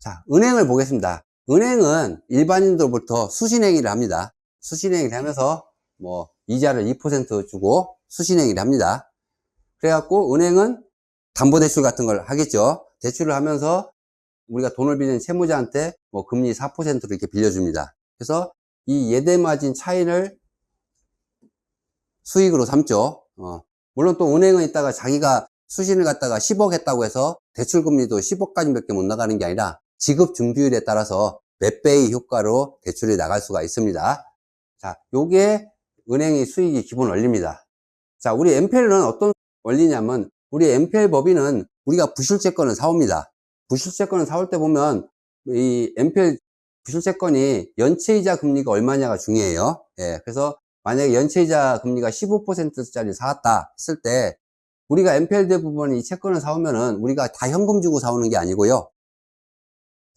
자, 은행을 보겠습니다. 은행은 일반인들부터 수신행위를 합니다. 수신행위를 하면서 뭐 이자를 2% 주고 수신행위를 합니다. 그래갖고 은행은 담보대출 같은 걸 하겠죠. 대출을 하면서 우리가 돈을 빌리는 채무자한테 뭐 금리 4%로 이렇게 빌려줍니다. 그래서 이 예대마진 차이를 수익으로 삼죠. 물론 또 은행은 있다가 자기가 수신을 갖다가 10억 했다고 해서 대출금리도 10억까지밖에 못 나가는 게 아니라 지급 준비율에 따라서 몇 배의 효과로 대출이 나갈 수가 있습니다. 자, 요게 은행의 수익이 기본 원리입니다. 자, 우리 MPL은 어떤 원리냐면, 우리 MPL 법인은 우리가 부실채권을 사옵니다. 부실채권을 사올 때 보면 이 MPL 부실채권이 연체이자 금리가 얼마냐가 중요해요. 예, 그래서 만약에 연체이자 금리가 15%짜리 사왔다 했을 때 우리가 MPL 대부분 이 채권을 사오면은 우리가 다 현금 주고 사오는 게 아니고요,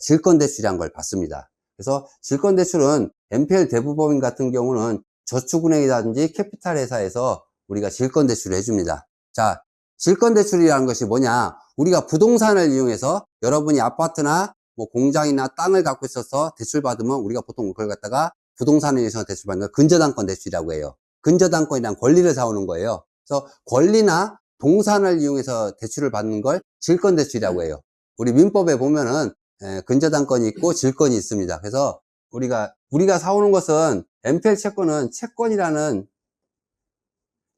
질권대출이란 걸 받습니다. 그래서 질권대출은 MPL 대부법인 같은 경우는 저축은행이라든지 캐피탈 회사에서 우리가 질권대출을 해줍니다. 자, 질권대출이라는 것이 뭐냐? 우리가 부동산을 이용해서 여러분이 아파트나 뭐 공장이나 땅을 갖고 있어서 대출 받으면 우리가 보통 그걸 갖다가 부동산을 이용해서 대출 받는 걸 근저당권 대출이라고 해요. 근저당권이란 권리를 사오는 거예요. 그래서 권리나 동산을 이용해서 대출을 받는 걸 질권대출이라고 해요. 우리 민법에 보면은 근저당권이 있고 질권이 있습니다. 그래서 우리가 사오는 것은 MPL 채권은 채권이라는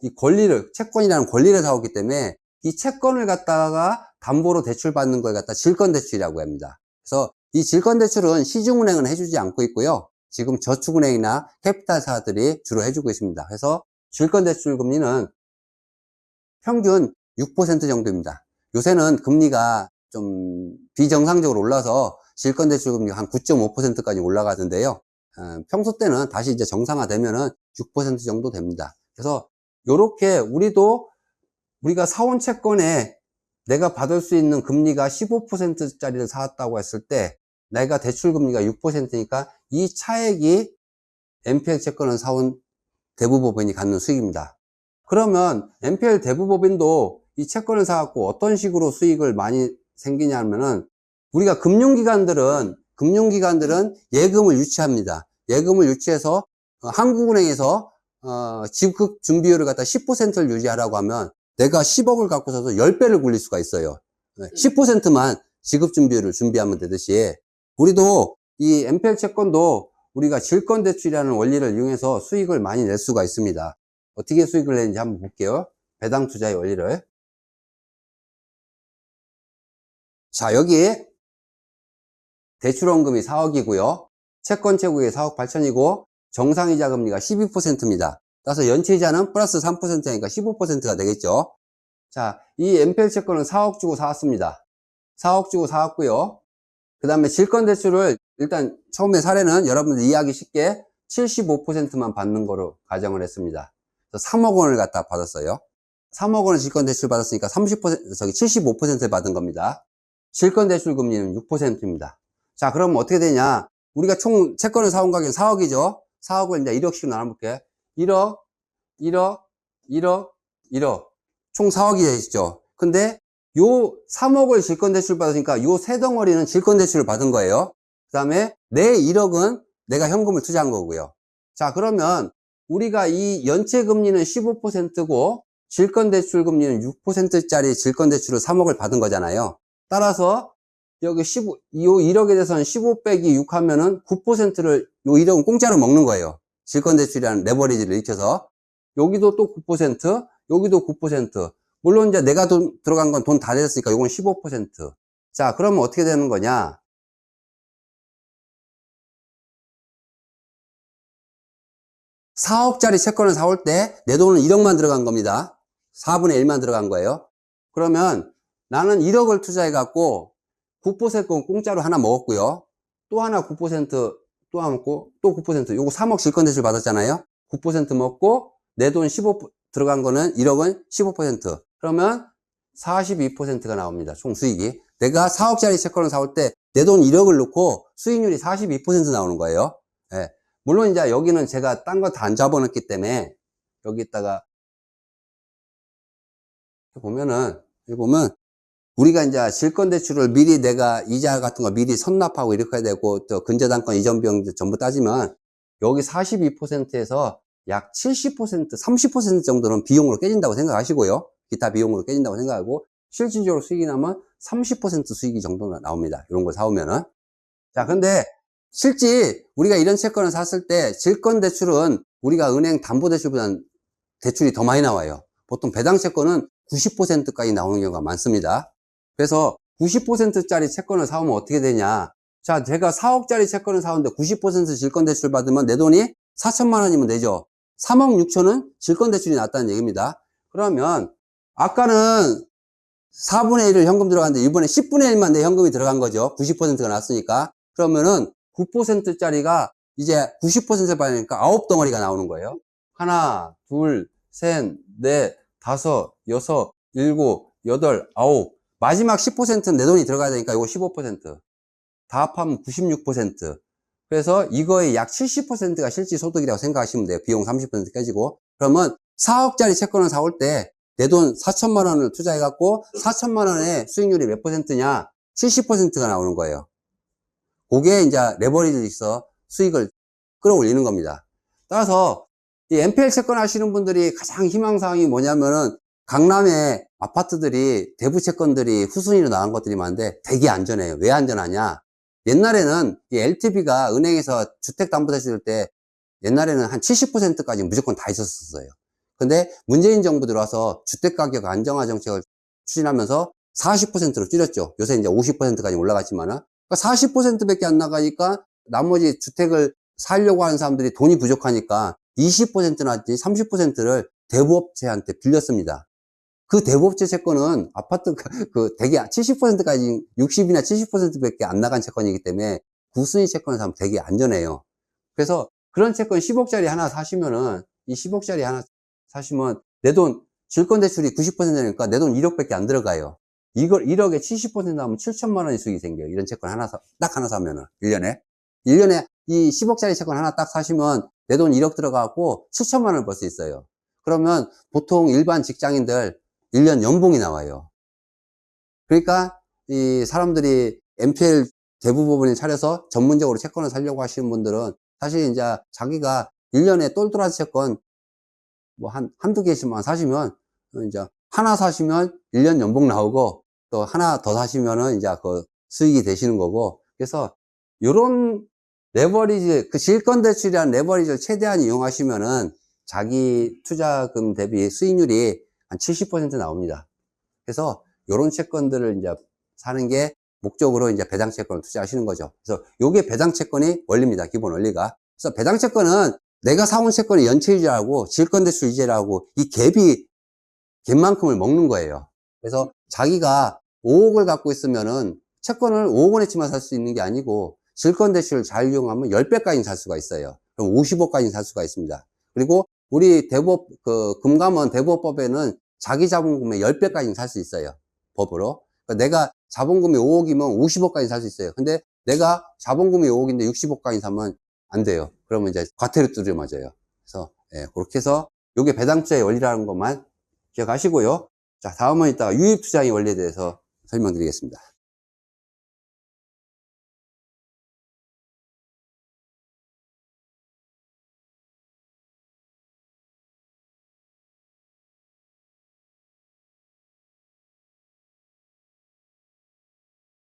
이 권리를, 채권이라는 권리를 사오기 때문에 이 채권을 갖다가 담보로 대출 받는 걸 갖다 질권대출이라고 합니다. 그래서 이 질권대출은 시중은행은 해주지 않고 있고요, 지금 저축은행이나 캐피탈사들이 주로 해주고 있습니다. 그래서 질권대출 금리는 평균 6% 정도입니다. 요새는 금리가 좀 비정상적으로 올라서 질권대출 금리가 한 9.5%까지 올라가던데요. 평소 때는 다시 이제 정상화되면은 6% 정도 됩니다. 그래서 요렇게 우리가 사온 채권에 내가 받을 수 있는 금리가 15%짜리를 사왔다고 했을 때 내가 대출 금리가 6%니까 이 차액이 MPL 채권을 사온 대부법인이 갖는 수익입니다. 그러면 MPL 대부법인도 이 채권을 사갖고 어떤 식으로 수익을 많이 생기냐면은, 우리가 금융기관들은 예금을 유치합니다. 예금을 유치해서 한국은행에서 지급 준비율을 갖다 10%를 유지하라고 하면 내가 10억을 갖고서도 10배를 굴릴 수가 있어요. 10%만 지급 준비율을 준비하면 되듯이 우리도 이 MPL 채권도 우리가 질권대출이라는 원리를 이용해서 수익을 많이 낼 수가 있습니다. 어떻게 수익을 내는지 한번 볼게요. 배당 투자의 원리를. 자, 여기 대출원금이 4억이고요. 채권 채굴이 4억 8천이고 정상이자 금리가 12%입니다. 따라서 연체이자는 플러스 3%니까 15%가 되겠죠. 자, 이 MPL 채권은 4억 주고 사왔습니다. 4억 주고 사왔고요. 그 다음에 질권대출을 일단 처음에 사례는 여러분들 이해하기 쉽게 75%만 받는 거로 가정을 했습니다. 3억 원을 갖다 받았어요. 3억 원을 질권대출 받았으니까 75%를 받은 겁니다. 질권대출 금리는 6%입니다. 자, 그러면 어떻게 되냐? 우리가 총 채권을 사온 가격은 4억이죠. 4억을 이제 1억씩로 나눠볼게요. 1억, 1억, 1억, 1억. 총 4억이 되시죠. 근데 요 3억을 질권대출 받으니까 요 세 덩어리는 질권대출을 받은 거예요. 그 다음에 내 1억은 내가 현금을 투자한 거고요. 자, 그러면 우리가 이 연체금리는 15%고 질권대출 금리는 6%짜리 질권대출을 3억을 받은 거잖아요. 따라서 여기 요 1억에 대해서는 15 빼기 6 하면은 9%를 요 1억은 공짜로 먹는 거예요. 질권대출이라는 레버리지를 익혀서. 여기도 또 9%, 여기도 9%. 물론 이제 내가 들어간 건 돈 다 냈으니까 요건 15%. 자, 그러면 어떻게 되는 거냐? (4억짜리) 채권을 사올 때 내 돈은 1억만 들어간 겁니다. 4분의 1만 들어간 거예요. 그러면 나는 1억을 투자해 갖고 9% 공짜로 하나 먹었고요. 또 하나 9% 또 하나 먹고 또 9% 요거 3억 질권대출 받았잖아요. 9% 먹고 내 돈 15 들어간 거는 1억은 15%. 그러면 42%가 나옵니다. 총 수익이. 내가 4억짜리 채권을 사올 때 내 돈 1억을 넣고 수익률이 42% 나오는 거예요. 예. 물론 이제 여기는 제가 딴 거 다 안 잡아놨기 때문에 여기다가 보면은 여기 보면 우리가 이제 질권대출을 미리 내가 이자 같은 거 미리 선납하고 이렇게 해야 되고, 또 근저당권 이전 비용 전부 따지면 여기 42%에서 약 70%, 30% 정도는 비용으로 깨진다고 생각하시고요. 기타 비용으로 깨진다고 생각하고, 실질적으로 수익이 나면 30% 수익이 정도 나옵니다. 이런 거 사오면은. 자, 근데 실제 우리가 이런 채권을 샀을 때 질권대출은 우리가 은행 담보대출보다는 대출이 더 많이 나와요. 보통 배당 채권은 90%까지 나오는 경우가 많습니다. 그래서 90%짜리 채권을 사오면 어떻게 되냐. 자, 제가 4억짜리 채권을 사오는데 90% 질권대출 받으면 내 돈이 4천만 원이면 되죠. 3억 6천은 질권대출이 났다는 얘기입니다. 그러면 아까는 4분의 1을 현금 들어갔는데 이번에 10분의 1만 내 현금이 들어간 거죠. 90%가 났으니까. 그러면은 9%짜리가 이제 90% 받으니까 9덩어리가 나오는 거예요. 하나, 둘, 셋, 넷, 다섯, 여섯, 일곱, 여덟, 아홉. 마지막 10%는 내 돈이 들어가야 되니까 이거 15%. 다 합하면 96%. 그래서 이거의 약 70%가 실질 소득이라고 생각하시면 돼요. 비용 30% 깨지고. 그러면 4억짜리 채권을 사올 때 내 돈 4천만 원을 투자해갖고 4천만 원의 수익률이 몇 %냐? 70%가 나오는 거예요. 그게 이제 레버리지에서 있어 수익을 끌어올리는 겁니다. 따라서 이 NPL 채권 하시는 분들이 가장 희망사항이 뭐냐면은 강남에 아파트들이 대부 채권들이 후순위로 나간 것들이 많은데 되게 안전해요. 왜 안전하냐? 옛날에는 이 LTV가 은행에서 주택담보대출 때 옛날에는 한 70%까지 무조건 다 있었어요. 근데 문재인 정부 들어와서 주택가격 안정화 정책을 추진하면서 40%로 줄였죠. 요새 이제 50%까지 올라갔지만은. 그러니까 40%밖에 안 나가니까 나머지 주택을 살려고 하는 사람들이 돈이 부족하니까 20%나 30%를 대부업체한테 빌렸습니다. 그 대부업체 채권은 아파트 되게 70%까지 60이나 70%밖에 안 나간 채권이기 때문에 구순위 채권을 사면 되게 안전해요. 그래서 그런 채권 10억짜리 하나 사시면은 이 10억짜리 하나 사시면 내 돈 질권대출이 90%니까 내 돈 1억밖에 안 들어가요. 이걸 1억에 70% 나오면 7천만 원의 수익이 생겨요. 이런 채권 하나 딱 하나 사면은 1년에 이 10억짜리 채권 하나 딱 사시면 내 돈 1억 들어가고 7천만 원을 벌 수 있어요. 그러면 보통 일반 직장인들 1년 연봉이 나와요. 그러니까 이 사람들이 NPL 대부분을 차려서 전문적으로 채권을 사려고 하시는 분들은 사실 이제 자기가 1년에 똘똘한 채권 뭐 한두 개씩만 사시면 이제 하나 사시면 1년 연봉 나오고 또 하나 더 사시면은 이제 그 수익이 되시는 거고. 그래서 요런 레버리지, 그 질권대출이라는 레버리지를 최대한 이용하시면은 자기 투자금 대비 수익률이 한 70% 나옵니다. 그래서 요런 채권들을 이제 사는 게 목적으로 이제 배당채권을 투자하시는 거죠. 그래서 요게 배당채권이 원리입니다. 기본 원리가. 그래서 배당채권은 내가 사온 채권의 연체유지하고 질권대출 이자라고 이 갭만큼을 먹는 거예요. 그래서 자기가 5억을 갖고 있으면은 채권을 5억 원어치만 살 수 있는 게 아니고 질권대출을 잘 이용하면 10배까지 살 수가 있어요. 그럼 50억까지 살 수가 있습니다. 그리고 우리 대부업, 금감원 대부업법에는 자기 자본금의 10배까지 살 수 있어요. 법으로. 그러니까 내가 자본금이 5억이면 50억까지 살 수 있어요. 근데 내가 자본금이 5억인데 60억까지 사면 안 돼요. 그러면 이제 과태료 두드려 맞아요. 그래서, 예, 그렇게 해서 요게 배당투자의 원리라는 것만 기억하시고요. 자, 다음은 이따가 유입투자의 원리에 대해서 설명드리겠습니다.